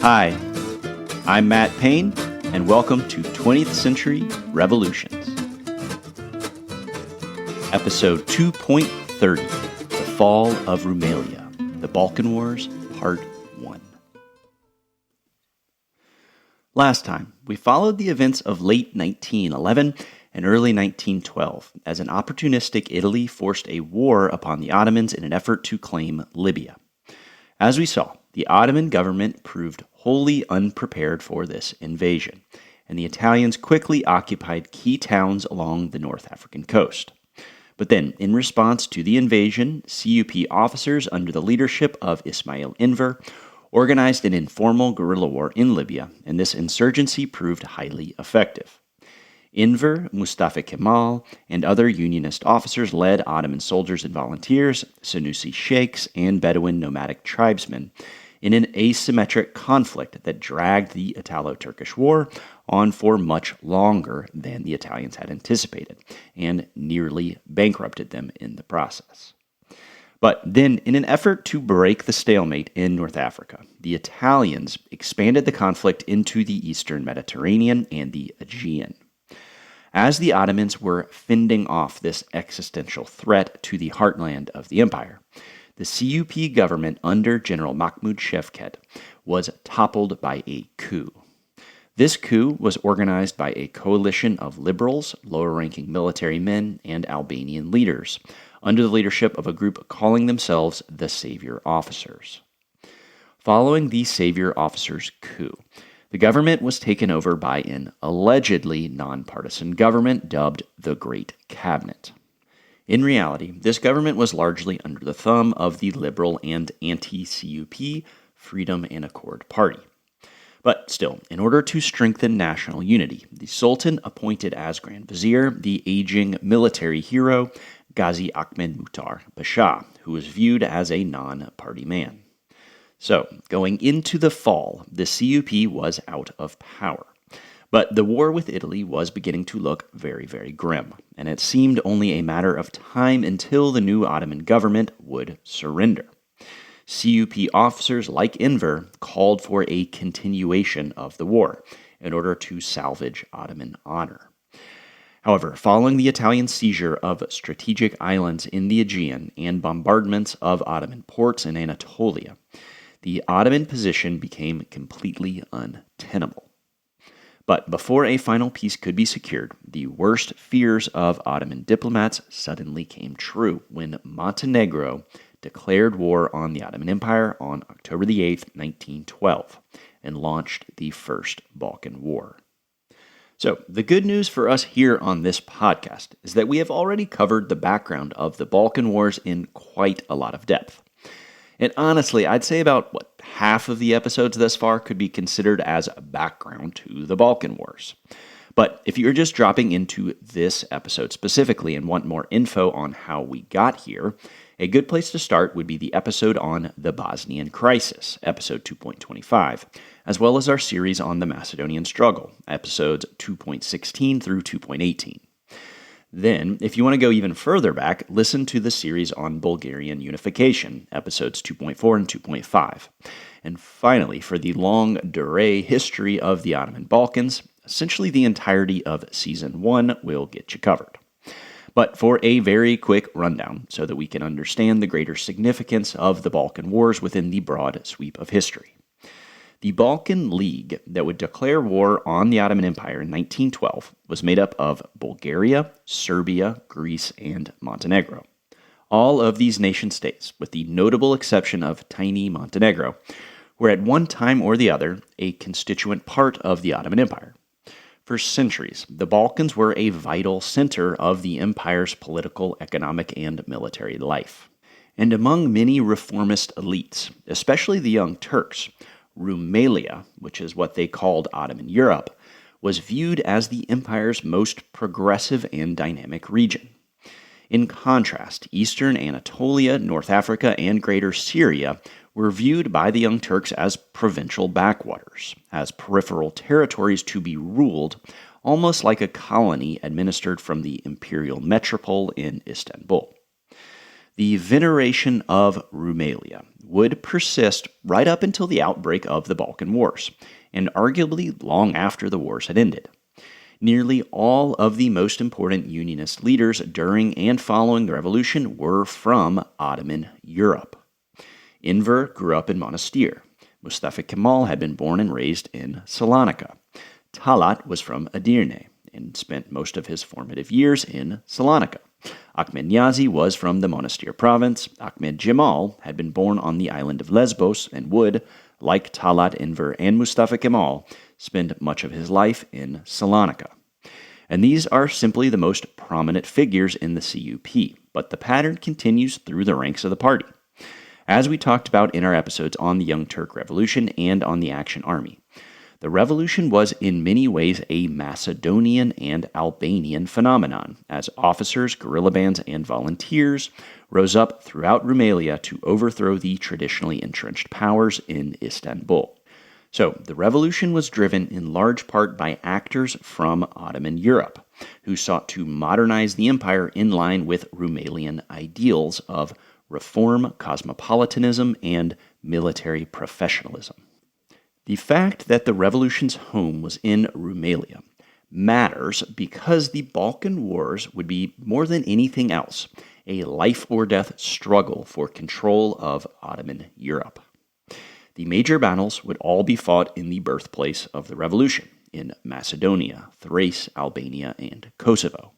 Hi, I'm Matt Payne, and welcome to 20th Century Revolutions. Episode 2.30, The Fall of Rumelia, The Balkan Wars, Part 1. Last time, we followed the events of late 1911 and early 1912 as an opportunistic Italy forced a war upon the Ottomans in an effort to claim Libya. As we saw, the Ottoman government proved wholly unprepared for this invasion, and the Italians quickly occupied key towns along the North African coast. But then, in response to the invasion, CUP officers under the leadership of Ismail Enver organized an informal guerrilla war in Libya, and this insurgency proved highly effective. Enver, Mustafa Kemal, and other Unionist officers led Ottoman soldiers and volunteers, Senussi sheikhs, and Bedouin nomadic tribesmen in an asymmetric conflict that dragged the Italo-Turkish War on for much longer than the Italians had anticipated, and nearly bankrupted them in the process. But then, in an effort to break the stalemate in North Africa, the Italians expanded the conflict into the eastern Mediterranean and the Aegean. As the Ottomans were fending off this existential threat to the heartland of the empire, the CUP government under General Mahmud Shevket was toppled by a coup. This coup was organized by a coalition of liberals, lower-ranking military men, and Albanian leaders, under the leadership of a group calling themselves the Savior Officers. Following the Savior Officers' coup, the government was taken over by an allegedly nonpartisan government dubbed the Great Cabinet. In reality, this government was largely under the thumb of the liberal and anti-CUP Freedom and Accord Party. But still, in order to strengthen national unity, the Sultan appointed as Grand Vizier the aging military hero Gazi Ahmed Muhtar Pasha, who was viewed as a non-party man. So, going into the fall, the CUP was out of power. But the war with Italy was beginning to look very, very grim, and it seemed only a matter of time until the new Ottoman government would surrender. CUP officers like Enver called for a continuation of the war in order to salvage Ottoman honor. However, following the Italian seizure of strategic islands in the Aegean and bombardments of Ottoman ports in Anatolia, the Ottoman position became completely untenable. But before a final peace could be secured, the worst fears of Ottoman diplomats suddenly came true when Montenegro declared war on the Ottoman Empire on October the 8th, 1912, and launched the First Balkan War. So, the good news for us here on this podcast is that we have already covered the background of the Balkan Wars in quite a lot of depth. And honestly, I'd say about, half of the episodes thus far could be considered as a background to the Balkan Wars. But if you're just dropping into this episode specifically and want more info on how we got here, a good place to start would be the episode on the Bosnian Crisis, episode 2.25, as well as our series on the Macedonian Struggle, episodes 2.16 through 2.18. Then, if you want to go even further back, listen to the series on Bulgarian unification, episodes 2.4 and 2.5. And finally, for the longue durée history of the Ottoman Balkans, essentially the entirety of Season 1 will get you covered. But for a very quick rundown, so that we can understand the greater significance of the Balkan Wars within the broad sweep of history. The Balkan League that would declare war on the Ottoman Empire in 1912 was made up of Bulgaria, Serbia, Greece, and Montenegro. All of these nation-states, with the notable exception of tiny Montenegro, were at one time or the other a constituent part of the Ottoman Empire. For centuries, the Balkans were a vital center of the empire's political, economic, and military life. And among many reformist elites, especially the Young Turks, Rumelia, which is what they called Ottoman Europe, was viewed as the empire's most progressive and dynamic region. In contrast, eastern Anatolia, North Africa, and greater Syria were viewed by the Young Turks as provincial backwaters, as peripheral territories to be ruled, almost like a colony administered from the imperial metropole in Istanbul. The veneration of Rumelia would persist right up until the outbreak of the Balkan Wars, and arguably long after the wars had ended. Nearly all of the most important Unionist leaders during and following the revolution were from Ottoman Europe. Enver grew up in Monastir. Mustafa Kemal had been born and raised in Salonika. Talat was from Edirne and spent most of his formative years in Salonika. Ahmed Niazi was from the Monastir province. Ahmed Jamal had been born on the island of Lesbos and would, like Talat, Enver, and Mustafa Kemal, spend much of his life in Salonika. And these are simply the most prominent figures in the CUP, but the pattern continues through the ranks of the party. As we talked about in our episodes on the Young Turk Revolution and on the Action Army, the revolution was in many ways a Macedonian and Albanian phenomenon, as officers, guerrilla bands, and volunteers rose up throughout Rumelia to overthrow the traditionally entrenched powers in Istanbul. So, the revolution was driven in large part by actors from Ottoman Europe, who sought to modernize the empire in line with Rumelian ideals of reform, cosmopolitanism, and military professionalism. The fact that the revolution's home was in Rumelia matters because the Balkan Wars would be, more than anything else, a life-or-death struggle for control of Ottoman Europe. The major battles would all be fought in the birthplace of the revolution, in Macedonia, Thrace, Albania, and Kosovo,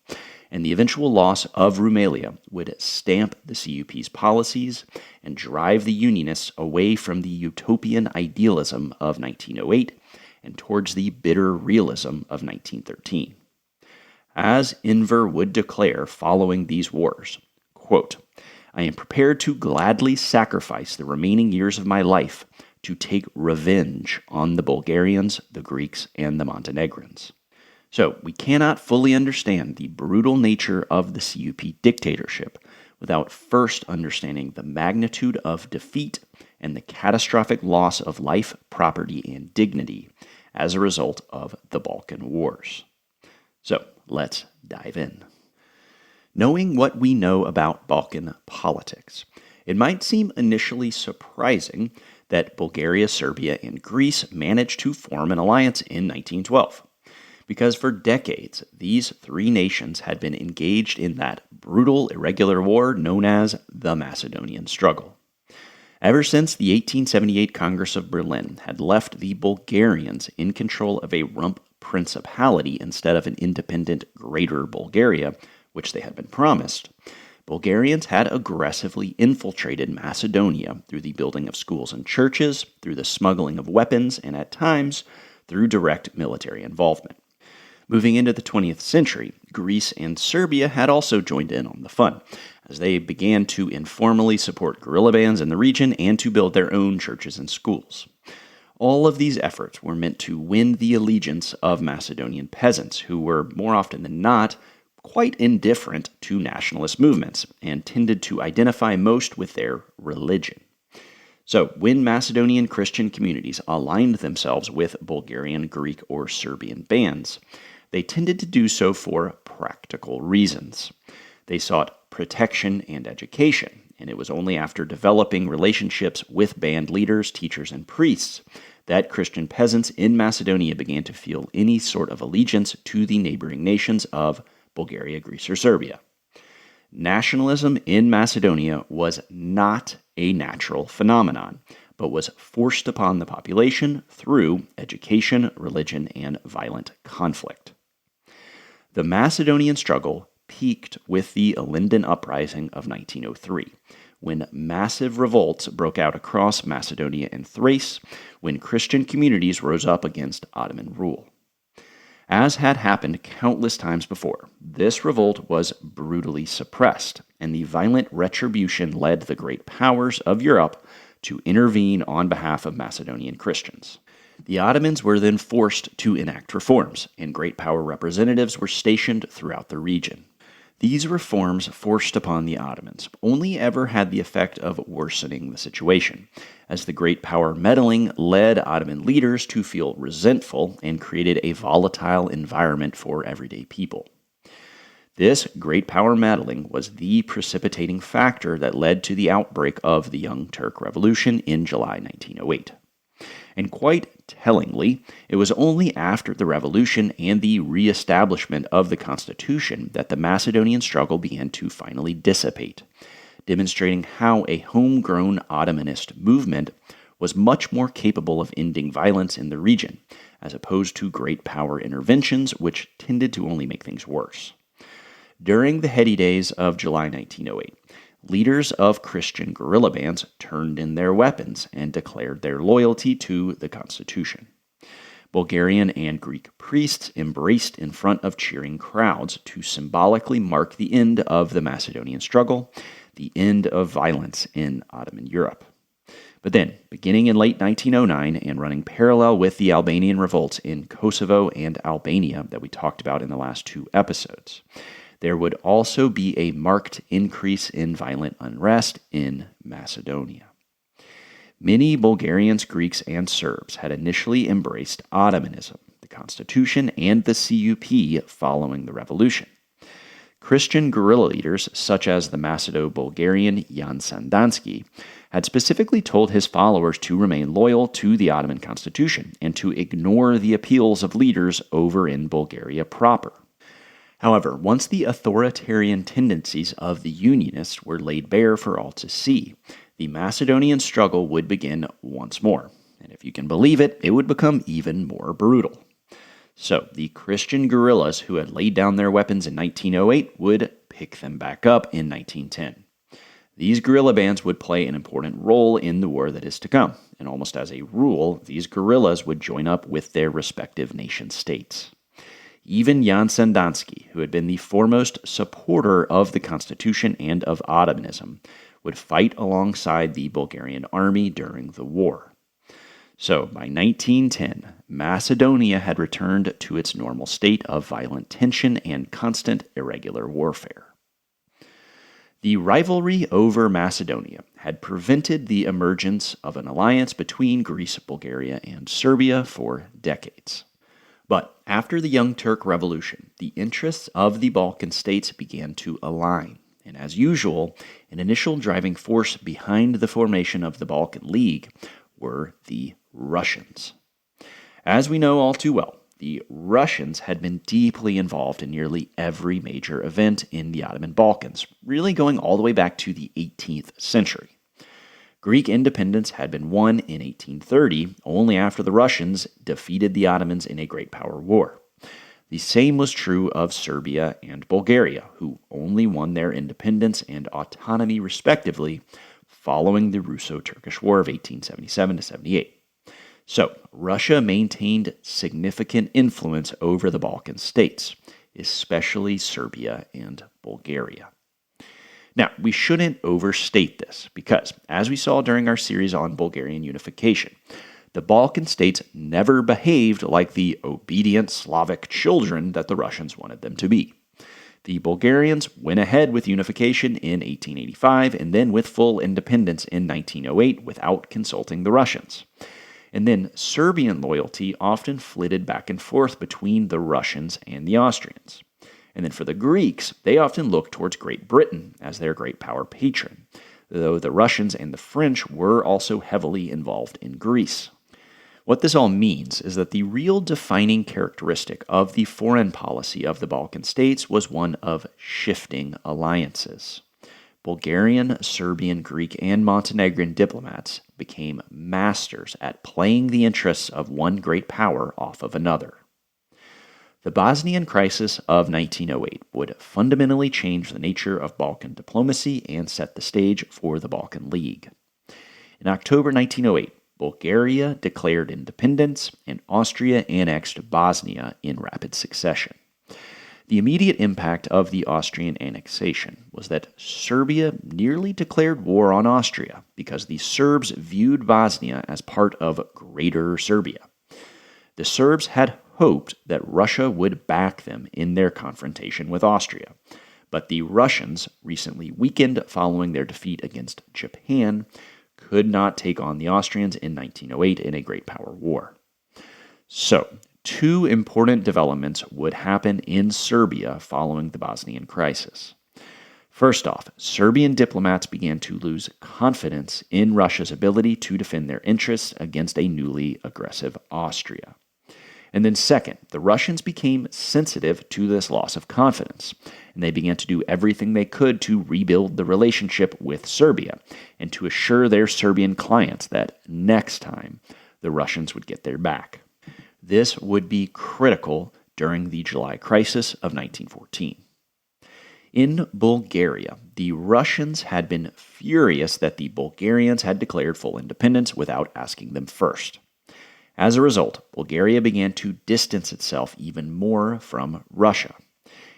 and the eventual loss of Rumelia would stamp the CUP's policies and drive the Unionists away from the utopian idealism of 1908 and towards the bitter realism of 1913. As Enver would declare following these wars, quote, "I am prepared to gladly sacrifice the remaining years of my life to take revenge on the Bulgarians, the Greeks, and the Montenegrins." So, we cannot fully understand the brutal nature of the CUP dictatorship without first understanding the magnitude of defeat and the catastrophic loss of life, property, and dignity as a result of the Balkan Wars. So, let's dive in. Knowing what we know about Balkan politics, it might seem initially surprising that Bulgaria, Serbia, and Greece managed to form an alliance in 1912. Because for decades, these three nations had been engaged in that brutal, irregular war known as the Macedonian Struggle. Ever since the 1878 Congress of Berlin had left the Bulgarians in control of a rump principality instead of an independent Greater Bulgaria, which they had been promised, Bulgarians had aggressively infiltrated Macedonia through the building of schools and churches, through the smuggling of weapons, and at times, through direct military involvement. Moving into the 20th century, Greece and Serbia had also joined in on the fun, as they began to informally support guerrilla bands in the region and to build their own churches and schools. All of these efforts were meant to win the allegiance of Macedonian peasants, who were, more often than not, quite indifferent to nationalist movements and tended to identify most with their religion. So, when Macedonian Christian communities aligned themselves with Bulgarian, Greek, or Serbian bands, they tended to do so for practical reasons. They sought protection and education, and it was only after developing relationships with band leaders, teachers, and priests that Christian peasants in Macedonia began to feel any sort of allegiance to the neighboring nations of Bulgaria, Greece, or Serbia. Nationalism in Macedonia was not a natural phenomenon, but was forced upon the population through education, religion, and violent conflict. The Macedonian struggle peaked with the Linden Uprising of 1903, when massive revolts broke out across Macedonia and Thrace, when Christian communities rose up against Ottoman rule. As had happened countless times before, this revolt was brutally suppressed, and the violent retribution led the great powers of Europe to intervene on behalf of Macedonian Christians. The Ottomans were then forced to enact reforms, and great power representatives were stationed throughout the region. These reforms forced upon the Ottomans only ever had the effect of worsening the situation, as the great power meddling led Ottoman leaders to feel resentful and created a volatile environment for everyday people. This great power meddling was the precipitating factor that led to the outbreak of the Young Turk Revolution in July 1908. And quite tellingly, it was only after the revolution and the reestablishment of the constitution that the Macedonian struggle began to finally dissipate, demonstrating how a homegrown Ottomanist movement was much more capable of ending violence in the region, as opposed to great power interventions, which tended to only make things worse. During the heady days of July 1908, leaders of Christian guerrilla bands turned in their weapons and declared their loyalty to the Constitution. Bulgarian and Greek priests embraced in front of cheering crowds to symbolically mark the end of the Macedonian struggle, the end of violence in Ottoman Europe. But then, beginning in late 1909 and running parallel with the Albanian revolts in Kosovo and Albania that we talked about in the last two episodes, there would also be a marked increase in violent unrest in Macedonia. Many Bulgarians, Greeks, and Serbs had initially embraced Ottomanism, the constitution, and the CUP following the revolution. Christian guerrilla leaders, such as the Macedo-Bulgarian Jan Sandanski, had specifically told his followers to remain loyal to the Ottoman constitution and to ignore the appeals of leaders over in Bulgaria proper. However, once the authoritarian tendencies of the Unionists were laid bare for all to see, the Macedonian struggle would begin once more. And if you can believe it, it would become even more brutal. So, the Christian guerrillas who had laid down their weapons in 1908 would pick them back up in 1910. These guerrilla bands would play an important role in the war that is to come, and almost as a rule, these guerrillas would join up with their respective nation-states. Even Jan Sandanski, who had been the foremost supporter of the Constitution and of Ottomanism, would fight alongside the Bulgarian army during the war. So, by 1910, Macedonia had returned to its normal state of violent tension and constant irregular warfare. The rivalry over Macedonia had prevented the emergence of an alliance between Greece, Bulgaria, and Serbia for decades. But after the Young Turk Revolution, the interests of the Balkan states began to align, and as usual, an initial driving force behind the formation of the Balkan League were the Russians. As we know all too well, the Russians had been deeply involved in nearly every major event in the Ottoman Balkans, really going all the way back to the 18th century. Greek independence had been won in 1830, only after the Russians defeated the Ottomans in a great power war. The same was true of Serbia and Bulgaria, who only won their independence and autonomy respectively following the Russo-Turkish War of 1877-78. So, Russia maintained significant influence over the Balkan states, especially Serbia and Bulgaria. Now, we shouldn't overstate this because, as we saw during our series on Bulgarian unification, the Balkan states never behaved like the obedient Slavic children that the Russians wanted them to be. The Bulgarians went ahead with unification in 1885 and then with full independence in 1908 without consulting the Russians. And then Serbian loyalty often flitted back and forth between the Russians and the Austrians. And then for the Greeks, they often looked towards Great Britain as their great power patron, though the Russians and the French were also heavily involved in Greece. What this all means is that the real defining characteristic of the foreign policy of the Balkan states was one of shifting alliances. Bulgarian, Serbian, Greek, and Montenegrin diplomats became masters at playing the interests of one great power off of another. The Bosnian crisis of 1908 would fundamentally change the nature of Balkan diplomacy and set the stage for the Balkan League. In October 1908, Bulgaria declared independence, and Austria annexed Bosnia in rapid succession. The immediate impact of the Austrian annexation was that Serbia nearly declared war on Austria because the Serbs viewed Bosnia as part of Greater Serbia. The Serbs had hoped that Russia would back them in their confrontation with Austria, but the Russians, recently weakened following their defeat against Japan, could not take on the Austrians in 1908 in a great power war. So, two important developments would happen in Serbia following the Bosnian crisis. First off, Serbian diplomats began to lose confidence in Russia's ability to defend their interests against a newly aggressive Austria. And then second, the Russians became sensitive to this loss of confidence, and they began to do everything they could to rebuild the relationship with Serbia and to assure their Serbian clients that next time the Russians would get their back. This would be critical during the July crisis of 1914. In Bulgaria, the Russians had been furious that the Bulgarians had declared full independence without asking them first. As a result, Bulgaria began to distance itself even more from Russia.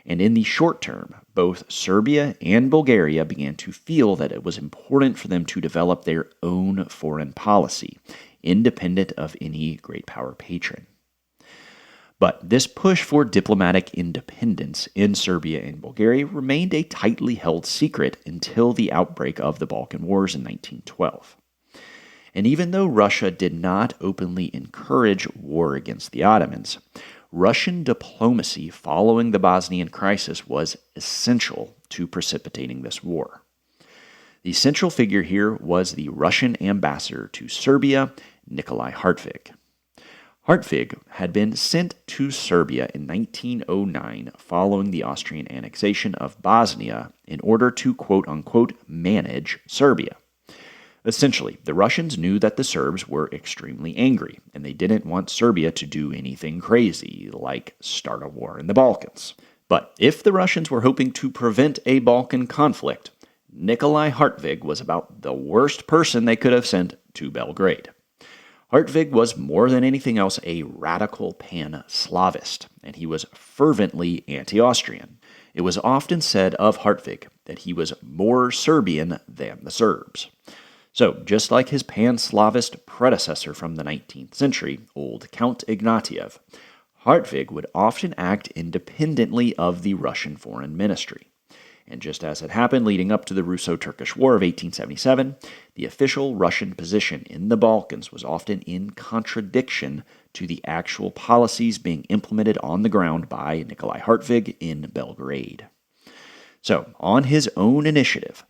And in the short term, both Serbia and Bulgaria began to feel that it was important for them to develop their own foreign policy, independent of any great power patron. But this push for diplomatic independence in Serbia and Bulgaria remained a tightly held secret until the outbreak of the Balkan Wars in 1912. And even though Russia did not openly encourage war against the Ottomans, Russian diplomacy following the Bosnian crisis was essential to precipitating this war. The central figure here was the Russian ambassador to Serbia, Nikolai Hartwig. Hartwig had been sent to Serbia in 1909 following the Austrian annexation of Bosnia in order to quote-unquote manage Serbia. Essentially, the Russians knew that the Serbs were extremely angry, and they didn't want Serbia to do anything crazy, like start a war in the Balkans. But if the Russians were hoping to prevent a Balkan conflict, Nikolai Hartwig was about the worst person they could have sent to Belgrade. Hartwig was more than anything else a radical pan-Slavist, and he was fervently anti-Austrian. It was often said of Hartwig that he was more Serbian than the Serbs. So, just like his pan-Slavist predecessor from the 19th century, old Count Ignatiev, Hartwig would often act independently of the Russian foreign ministry. And just as had happened leading up to the Russo-Turkish War of 1877, the official Russian position in the Balkans was often in contradiction to the actual policies being implemented on the ground by Nikolai Hartwig in Belgrade. So, on his own initiative,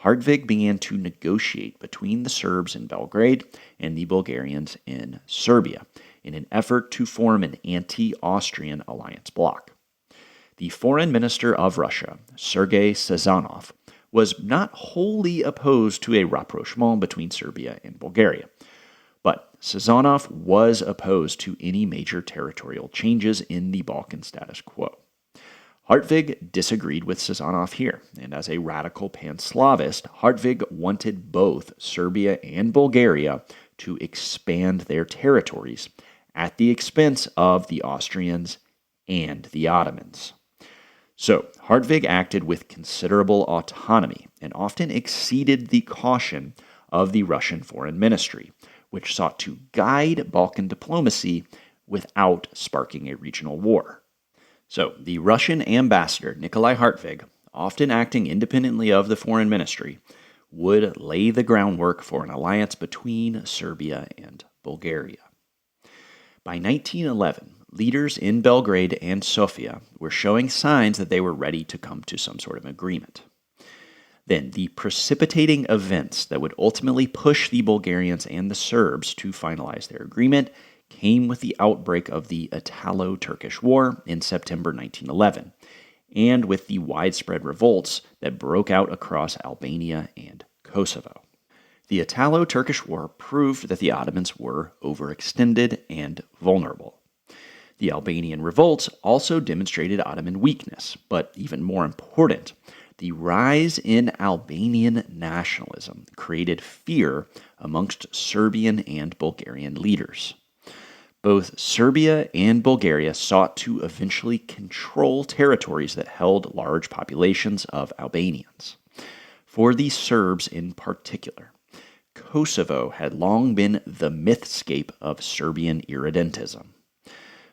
Hartwig began to negotiate between the Serbs in Belgrade and the Bulgarians in Serbia in an effort to form an anti-Austrian alliance bloc. The foreign minister of Russia, Sergei Sazonov, was not wholly opposed to a rapprochement between Serbia and Bulgaria, but Sazonov was opposed to any major territorial changes in the Balkan status quo. Hartwig disagreed with Sazonov here, and as a radical pan-Slavist, Hartwig wanted both Serbia and Bulgaria to expand their territories at the expense of the Austrians and the Ottomans. So, Hartwig acted with considerable autonomy and often exceeded the caution of the Russian foreign ministry, which sought to guide Balkan diplomacy without sparking a regional war. So, the Russian ambassador, Nikolai Hartwig, often acting independently of the foreign ministry, would lay the groundwork for an alliance between Serbia and Bulgaria. By 1911, leaders in Belgrade and Sofia were showing signs that they were ready to come to some sort of agreement. Then, the precipitating events that would ultimately push the Bulgarians and the Serbs to finalize their agreement came with the outbreak of the Italo-Turkish War in September 1911, and with the widespread revolts that broke out across Albania and Kosovo. The Italo-Turkish War proved that the Ottomans were overextended and vulnerable. The Albanian revolts also demonstrated Ottoman weakness, but even more important, the rise in Albanian nationalism created fear amongst Serbian and Bulgarian leaders. Both Serbia and Bulgaria sought to eventually control territories that held large populations of Albanians. For the Serbs in particular, Kosovo had long been the mythscape of Serbian irredentism.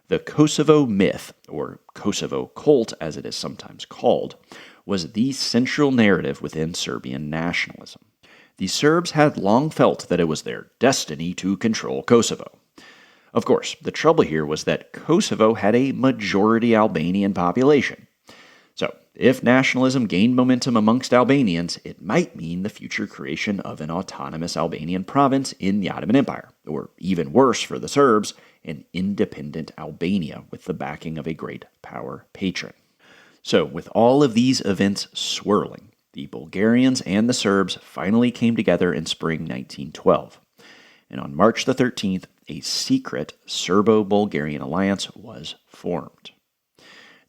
The Kosovo myth, or Kosovo cult as it is sometimes called, was the central narrative within Serbian nationalism. The Serbs had long felt that it was their destiny to control Kosovo. Of course, the trouble here was that Kosovo had a majority Albanian population. So, if nationalism gained momentum amongst Albanians, it might mean the future creation of an autonomous Albanian province in the Ottoman Empire, or even worse for the Serbs, an independent Albania with the backing of a great power patron. So, with all of these events swirling, the Bulgarians and the Serbs finally came together in spring 1912. And on March the 13th, a secret Serbo-Bulgarian alliance was formed.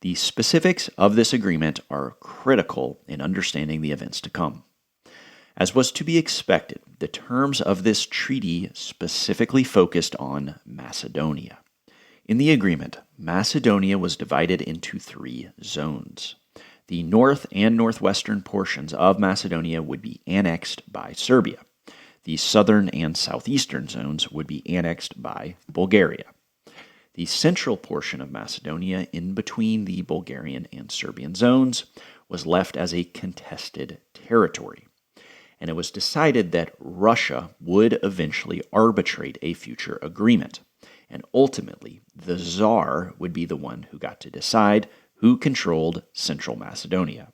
The specifics of this agreement are critical in understanding the events to come. As was to be expected, the terms of this treaty specifically focused on Macedonia. In the agreement, Macedonia was divided into 3 zones. The north and northwestern portions of Macedonia would be annexed by Serbia. The southern and southeastern zones would be annexed by Bulgaria. The central portion of Macedonia, in between the Bulgarian and Serbian zones, was left as a contested territory. And it was decided that Russia would eventually arbitrate a future agreement. And ultimately, the Tsar would be the one who got to decide who controlled Central Macedonia.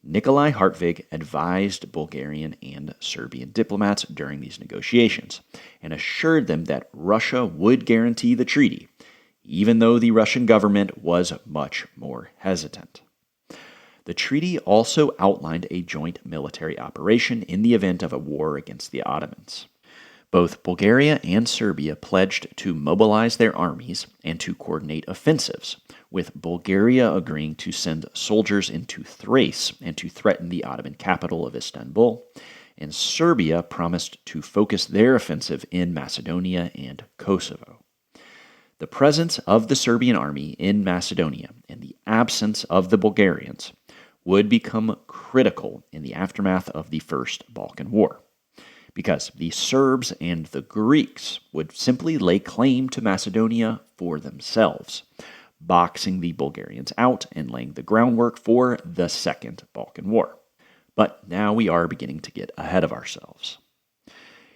Nikolai Hartwig advised Bulgarian and Serbian diplomats during these negotiations and assured them that Russia would guarantee the treaty, even though the Russian government was much more hesitant. The treaty also outlined a joint military operation in the event of a war against the Ottomans. Both Bulgaria and Serbia pledged to mobilize their armies and to coordinate offensives, with Bulgaria agreeing to send soldiers into Thrace and to threaten the Ottoman capital of Istanbul, and Serbia promised to focus their offensive in Macedonia and Kosovo. The presence of the Serbian army in Macedonia and the absence of the Bulgarians would become critical in the aftermath of the First Balkan War, because the Serbs and the Greeks would simply lay claim to Macedonia for themselves, boxing the Bulgarians out and laying the groundwork for the Second Balkan War. But now we are beginning to get ahead of ourselves.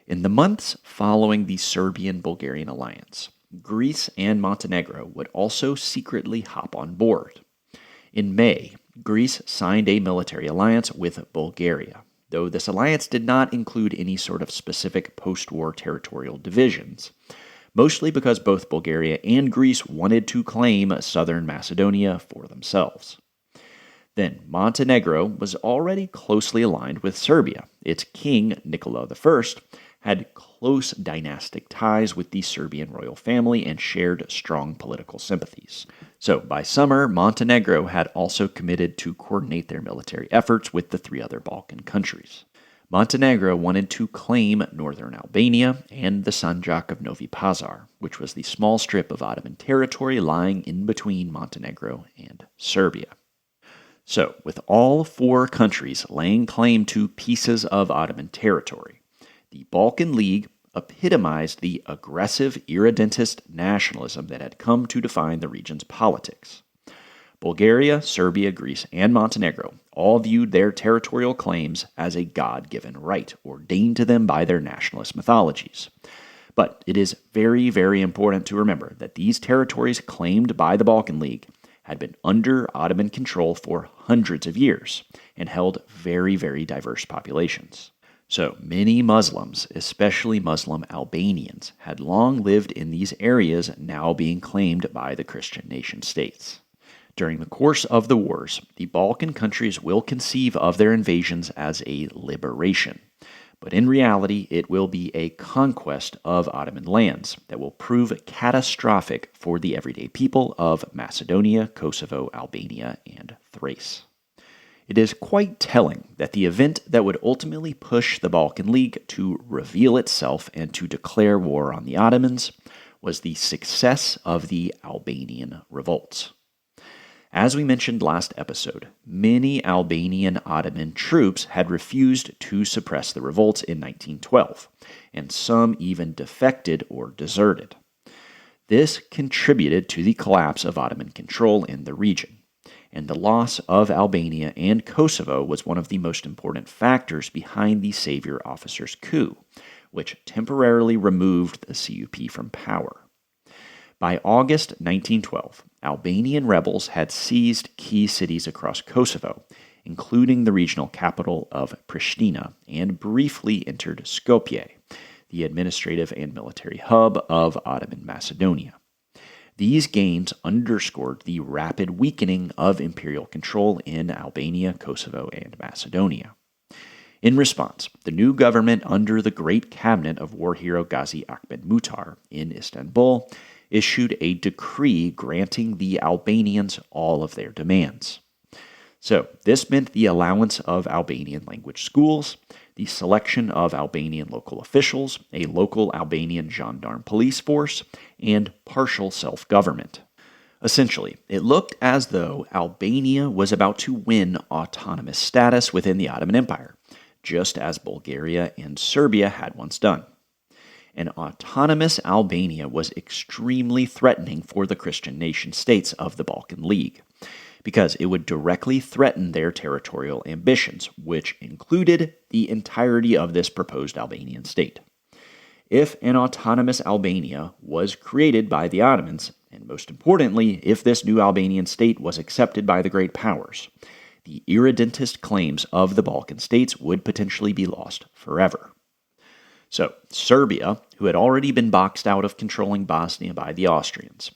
In the months following the Serbian-Bulgarian alliance, Greece and Montenegro would also secretly hop on board. In May, Greece signed a military alliance with Bulgaria, though this alliance did not include any sort of specific post-war territorial divisions, mostly because both Bulgaria and Greece wanted to claim southern Macedonia for themselves. Then Montenegro was already closely aligned with Serbia. Its king, Nicola I, had close dynastic ties with the Serbian royal family and shared strong political sympathies. So by summer, Montenegro had also committed to coordinate their military efforts with the 3 other Balkan countries. Montenegro wanted to claim northern Albania and the Sanjak of Novi Pazar, which was the small strip of Ottoman territory lying in between Montenegro and Serbia. So, with all 4 countries laying claim to pieces of Ottoman territory, the Balkan League epitomized the aggressive irredentist nationalism that had come to define the region's politics. Bulgaria, Serbia, Greece, and Montenegro all viewed their territorial claims as a God-given right, ordained to them by their nationalist mythologies. But it is very, very important to remember that these territories claimed by the Balkan League had been under Ottoman control for hundreds of years and held very, very diverse populations. So many Muslims, especially Muslim Albanians, had long lived in these areas now being claimed by the Christian nation-states. During the course of the wars, the Balkan countries will conceive of their invasions as a liberation, but in reality it will be a conquest of Ottoman lands that will prove catastrophic for the everyday people of Macedonia, Kosovo, Albania, and Thrace. It is quite telling that the event that would ultimately push the Balkan League to reveal itself and to declare war on the Ottomans was the success of the Albanian revolts. As we mentioned last episode, many Albanian Ottoman troops had refused to suppress the revolts in 1912, and some even defected or deserted. This contributed to the collapse of Ottoman control in the region, and the loss of Albania and Kosovo was one of the most important factors behind the savior officers' coup, which temporarily removed the CUP from power. By August 1912, Albanian rebels had seized key cities across Kosovo, including the regional capital of Pristina, and briefly entered Skopje, the administrative and military hub of Ottoman Macedonia. These gains underscored the rapid weakening of imperial control in Albania, Kosovo, and Macedonia. In response, the new government under the great cabinet of war hero Gazi Ahmed Muhtar in Istanbul issued a decree granting the Albanians all of their demands. So, this meant the allowance of Albanian language schools, the selection of Albanian local officials, a local Albanian gendarme police force, and partial self-government. Essentially, it looked as though Albania was about to win autonomous status within the Ottoman Empire, just as Bulgaria and Serbia had once done. An autonomous Albania was extremely threatening for the Christian nation-states of the Balkan League, because it would directly threaten their territorial ambitions, which included the entirety of this proposed Albanian state. If an autonomous Albania was created by the Ottomans, and most importantly, if this new Albanian state was accepted by the great powers, the irredentist claims of the Balkan states would potentially be lost forever. So, Serbia, who had already been boxed out of controlling Bosnia by the Austrians,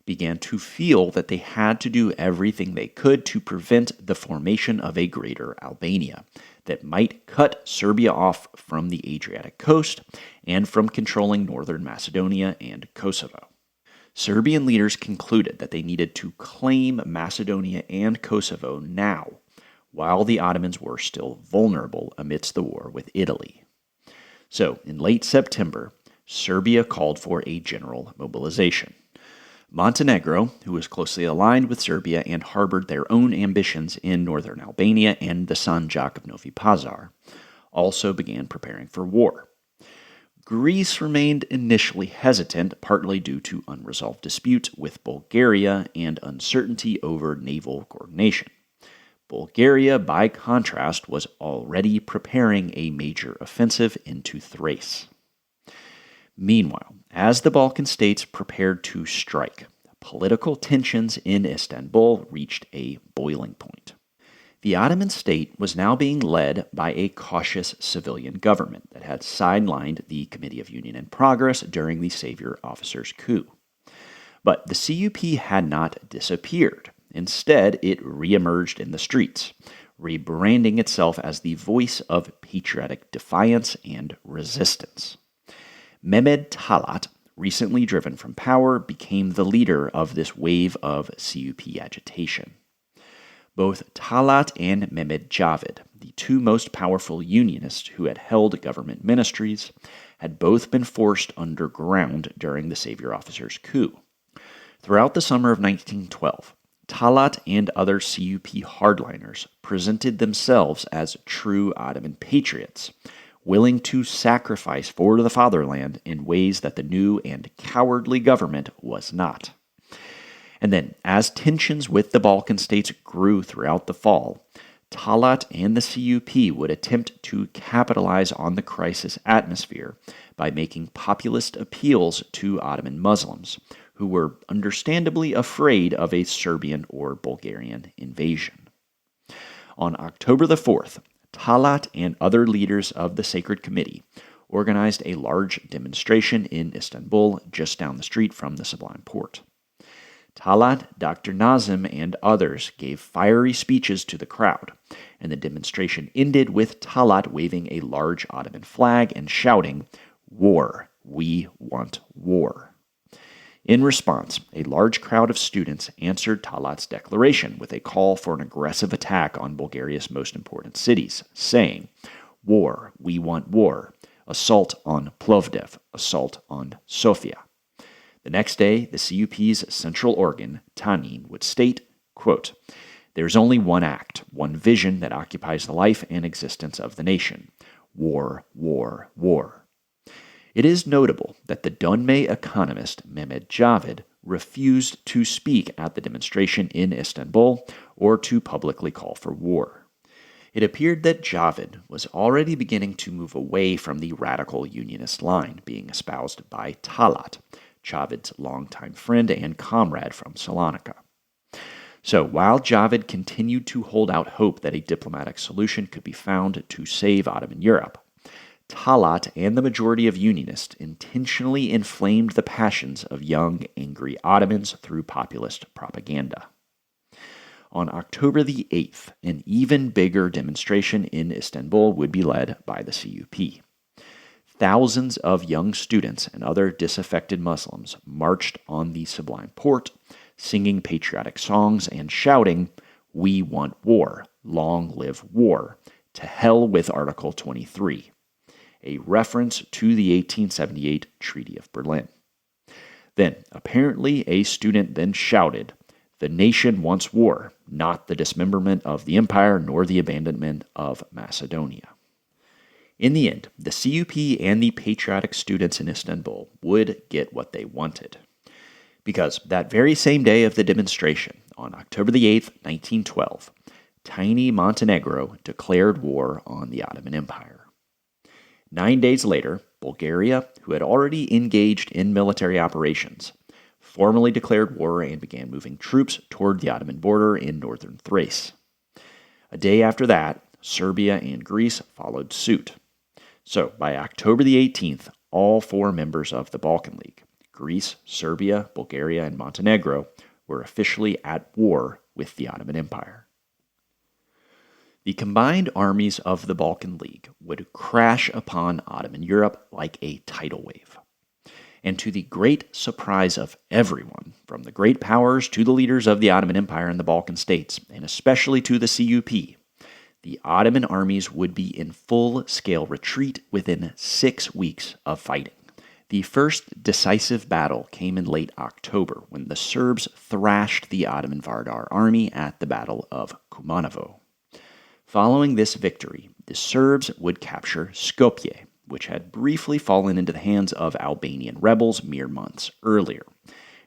began to feel that they had to do everything they could to prevent the formation of a greater Albania that might cut Serbia off from the Adriatic coast and from controlling northern Macedonia and Kosovo. Serbian leaders concluded that they needed to claim Macedonia and Kosovo now, while the Ottomans were still vulnerable amidst the war with Italy. So, in late September, Serbia called for a general mobilization. Montenegro, who was closely aligned with Serbia and harbored their own ambitions in northern Albania and the Sanjak of Novi Pazar, also began preparing for war. Greece remained initially hesitant, partly due to unresolved disputes with Bulgaria and uncertainty over naval coordination. Bulgaria, by contrast, was already preparing a major offensive into Thrace. Meanwhile, as the Balkan states prepared to strike, political tensions in Istanbul reached a boiling point. The Ottoman state was now being led by a cautious civilian government that had sidelined the Committee of Union and Progress during the Savior officers' coup. But the CUP had not disappeared. Instead, it reemerged in the streets, rebranding itself as the voice of patriotic defiance and resistance. Mehmed Talat, recently driven from power, became the leader of this wave of CUP agitation. Both Talat and Mehmed Javid, the two most powerful unionists who had held government ministries, had both been forced underground during the Savior officers' coup. Throughout the summer of 1912, Talat and other CUP hardliners presented themselves as true Ottoman patriots, willing to sacrifice for the fatherland in ways that the new and cowardly government was not. And then, as tensions with the Balkan states grew throughout the fall, Talat and the CUP would attempt to capitalize on the crisis atmosphere by making populist appeals to Ottoman Muslims, who were understandably afraid of a Serbian or Bulgarian invasion. On October the 4th, Talat and other leaders of the Sacred Committee organized a large demonstration in Istanbul just down the street from the Sublime Porte. Talat, Dr. Nazim, and others gave fiery speeches to the crowd, and the demonstration ended with Talat waving a large Ottoman flag and shouting, "War, we want war." In response, a large crowd of students answered Talat's declaration with a call for an aggressive attack on Bulgaria's most important cities, saying, "War, we want war. Assault on Plovdiv, assault on Sofia." The next day, the CUP's central organ, Tanin, would state, quote, "There's only one act, one vision that occupies the life and existence of the nation. War, war, war." It is notable that the Donme economist Mehmed Javid refused to speak at the demonstration in Istanbul or to publicly call for war. It appeared that Javid was already beginning to move away from the radical unionist line being espoused by Talat Javid's longtime friend and comrade from Salonika. So while Javid continued to hold out hope that a diplomatic solution could be found to save Ottoman Europe, Talat and the majority of Unionists intentionally inflamed the passions of young, angry Ottomans through populist propaganda. On October the 8th, an even bigger demonstration in Istanbul would be led by the CUP. Thousands of young students and other disaffected Muslims marched on the Sublime Porte, singing patriotic songs and shouting, "We want war, long live war, to hell with Article 23," a reference to the 1878 Treaty of Berlin. Then, apparently, a student then shouted, "The nation wants war, not the dismemberment of the empire nor the abandonment of Macedonia." In the end, the CUP and the patriotic students in Istanbul would get what they wanted. Because that very same day of the demonstration, on October the 8th, 1912, tiny Montenegro declared war on the Ottoman Empire. 9 days later, Bulgaria, who had already engaged in military operations, formally declared war and began moving troops toward the Ottoman border in northern Thrace. A day after that, Serbia and Greece followed suit. So, by October the 18th, all 4 members of the Balkan League, Greece, Serbia, Bulgaria, and Montenegro, were officially at war with the Ottoman Empire. The combined armies of the Balkan League would crash upon Ottoman Europe like a tidal wave. And to the great surprise of everyone, from the great powers to the leaders of the Ottoman Empire and the Balkan states, and especially to the CUP, the Ottoman armies would be in full-scale retreat within 6 weeks of fighting. The first decisive battle came in late October when the Serbs thrashed the Ottoman Vardar army at the Battle of Kumanovo. Following this victory, the Serbs would capture Skopje, which had briefly fallen into the hands of Albanian rebels mere months earlier,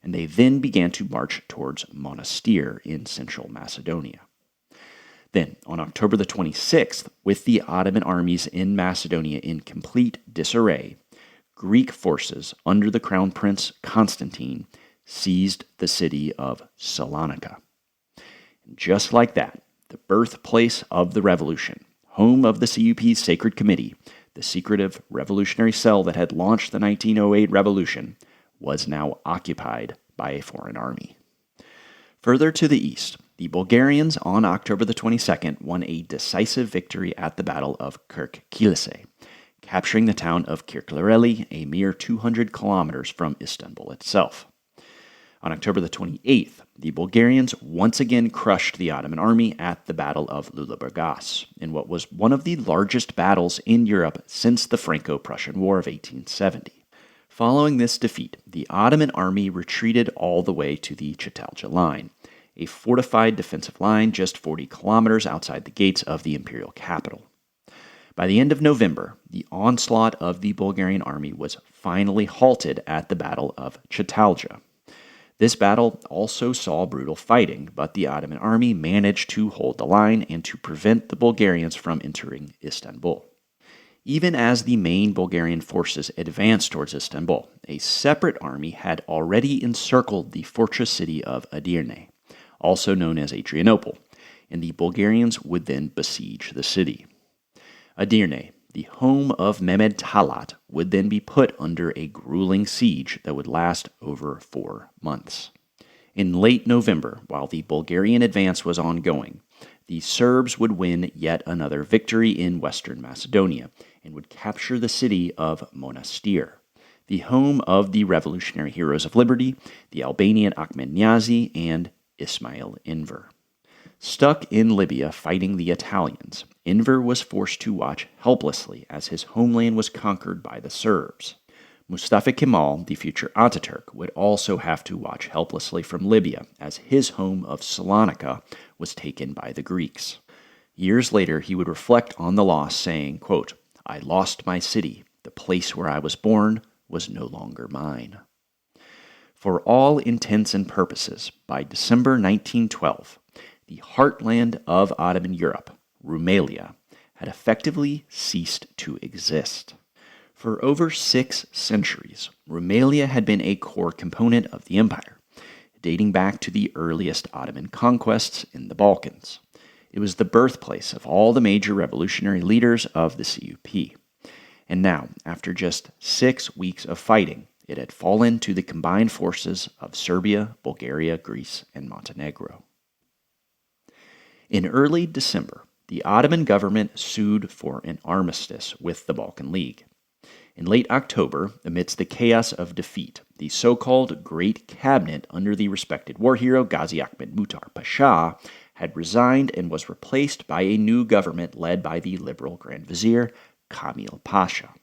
and they then began to march towards Monastir in central Macedonia. Then, on October the 26th, with the Ottoman armies in Macedonia in complete disarray, Greek forces under the Crown Prince Constantine seized the city of Salonika. And just like that, the birthplace of the revolution, home of the CUP's Sacred Committee, the secretive revolutionary cell that had launched the 1908 revolution, was now occupied by a foreign army. Further to the east, the Bulgarians on October the 22nd won a decisive victory at the Battle of Kirk-Kilise, capturing the town of Kirklareli, a mere 200 kilometers from Istanbul itself. On October the 28th, the Bulgarians once again crushed the Ottoman army at the Battle of Lüleburgaz, in what was one of the largest battles in Europe since the Franco-Prussian War of 1870. Following this defeat, the Ottoman army retreated all the way to the Çatalca line, a fortified defensive line just 40 kilometers outside the gates of the imperial capital. By the end of November, the onslaught of the Bulgarian army was finally halted at the Battle of Çatalca. This battle also saw brutal fighting, but the Ottoman army managed to hold the line and to prevent the Bulgarians from entering Istanbul. Even as the main Bulgarian forces advanced towards Istanbul, a separate army had already encircled the fortress city of Edirne, also known as Adrianople, and the Bulgarians would then besiege the city. Edirne, the home of Mehmed Talat, would then be put under a grueling siege that would last over 4 months. In late November, while the Bulgarian advance was ongoing, the Serbs would win yet another victory in western Macedonia and would capture the city of Monastir, the home of the revolutionary heroes of liberty, the Albanian Ahmed Niazi and Ismail Enver. Stuck in Libya fighting the Italians, Enver was forced to watch helplessly as his homeland was conquered by the Serbs. Mustafa Kemal, the future Ataturk, would also have to watch helplessly from Libya as his home of Salonika was taken by the Greeks. Years later, he would reflect on the loss, saying, quote, "I lost my city. The place where I was born was no longer mine." For all intents and purposes, by December 1912, the heartland of Ottoman Europe, Rumelia, had effectively ceased to exist. For over 6 centuries, Rumelia had been a core component of the empire, dating back to the earliest Ottoman conquests in the Balkans. It was the birthplace of all the major revolutionary leaders of the CUP. And now, after just 6 weeks of fighting, it had fallen to the combined forces of Serbia, Bulgaria, Greece, and Montenegro. In early December, the Ottoman government sued for an armistice with the Balkan League. In late October, amidst the chaos of defeat, the so-called Great Cabinet under the respected war hero Gazi Ahmed Muhtar Pasha had resigned and was replaced by a new government led by the liberal Grand Vizier Kamil Pasha.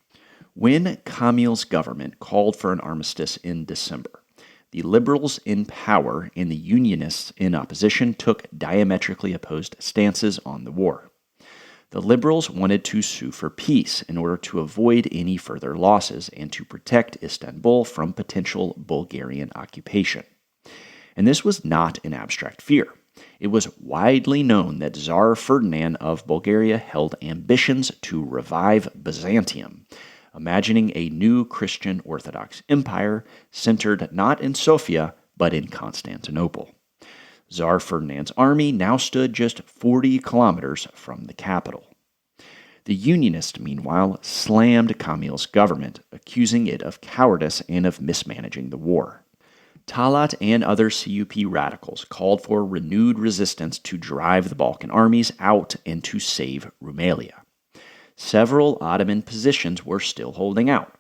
When Kamil's government called for an armistice in December, the liberals in power and the unionists in opposition took diametrically opposed stances on the war. The liberals wanted to sue for peace in order to avoid any further losses and to protect Istanbul from potential Bulgarian occupation. And this was not an abstract fear. It was widely known that Tsar Ferdinand of Bulgaria held ambitions to revive Byzantium, imagining a new Christian Orthodox empire centered not in Sofia, but in Constantinople. Tsar Ferdinand's army now stood just 40 kilometers from the capital. The Unionists, meanwhile, slammed Kamil's government, accusing it of cowardice and of mismanaging the war. Talat and other CUP radicals called for renewed resistance to drive the Balkan armies out and to save Rumelia. Several Ottoman positions were still holding out.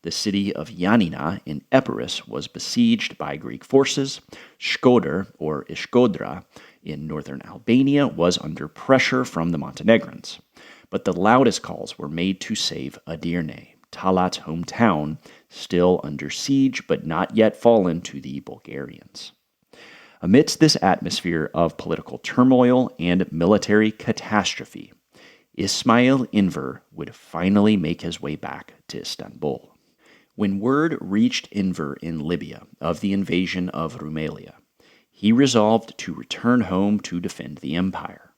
The city of Yanina in Epirus was besieged by Greek forces. Shkodër, or Ishkodra, in northern Albania was under pressure from the Montenegrins. But the loudest calls were made to save Edirne, Talat's hometown, still under siege but not yet fallen to the Bulgarians. Amidst this atmosphere of political turmoil and military catastrophe, Ismail Enver would finally make his way back to Istanbul. When word reached Enver in Libya of the invasion of Rumelia, he resolved to return home to defend the empire.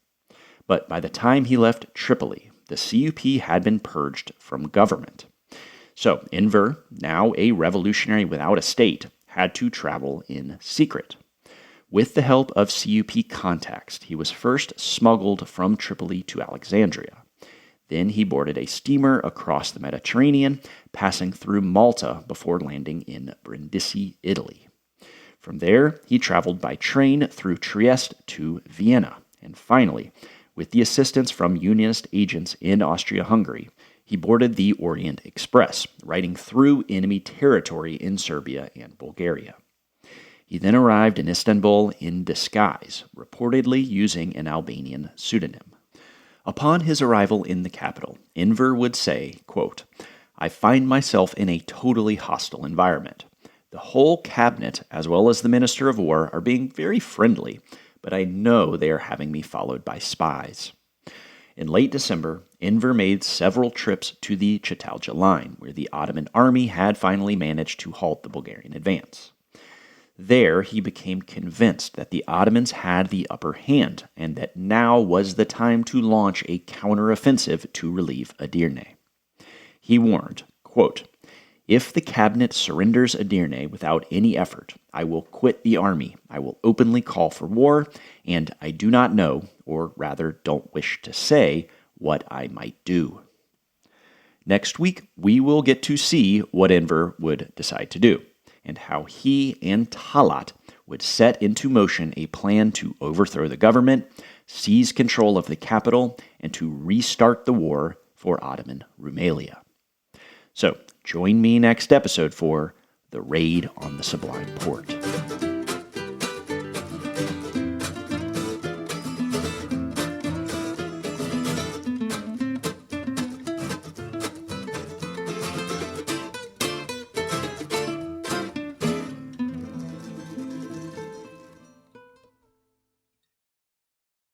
But by the time he left Tripoli, the CUP had been purged from government. So Enver, now a revolutionary without a state, had to travel in secret. With the help of CUP contacts, he was first smuggled from Tripoli to Alexandria. Then he boarded a steamer across the Mediterranean, passing through Malta before landing in Brindisi, Italy. From there, he traveled by train through Trieste to Vienna, and finally, with the assistance from Unionist agents in Austria-Hungary, he boarded the Orient Express, riding through enemy territory in Serbia and Bulgaria. He then arrived in Istanbul in disguise, reportedly using an Albanian pseudonym. Upon his arrival in the capital, Enver would say, quote, "I find myself in a totally hostile environment. The whole cabinet, as well as the Minister of War, are being very friendly, but I know they are having me followed by spies." In late December, Enver made several trips to the Çatalca line, where the Ottoman army had finally managed to halt the Bulgarian advance. There, he became convinced that the Ottomans had the upper hand, and that now was the time to launch a counteroffensive to relieve Edirne. He warned, quote, "If the cabinet surrenders Edirne without any effort, I will quit the army, I will openly call for war, and I do not know, or rather don't wish to say, what I might do." Next week, we will get to see what Enver would decide to do, and how he and Talat would set into motion a plan to overthrow the government, seize control of the capital, and to restart the war for Ottoman Rumelia. So, join me next episode for The Raid on the Sublime Porte.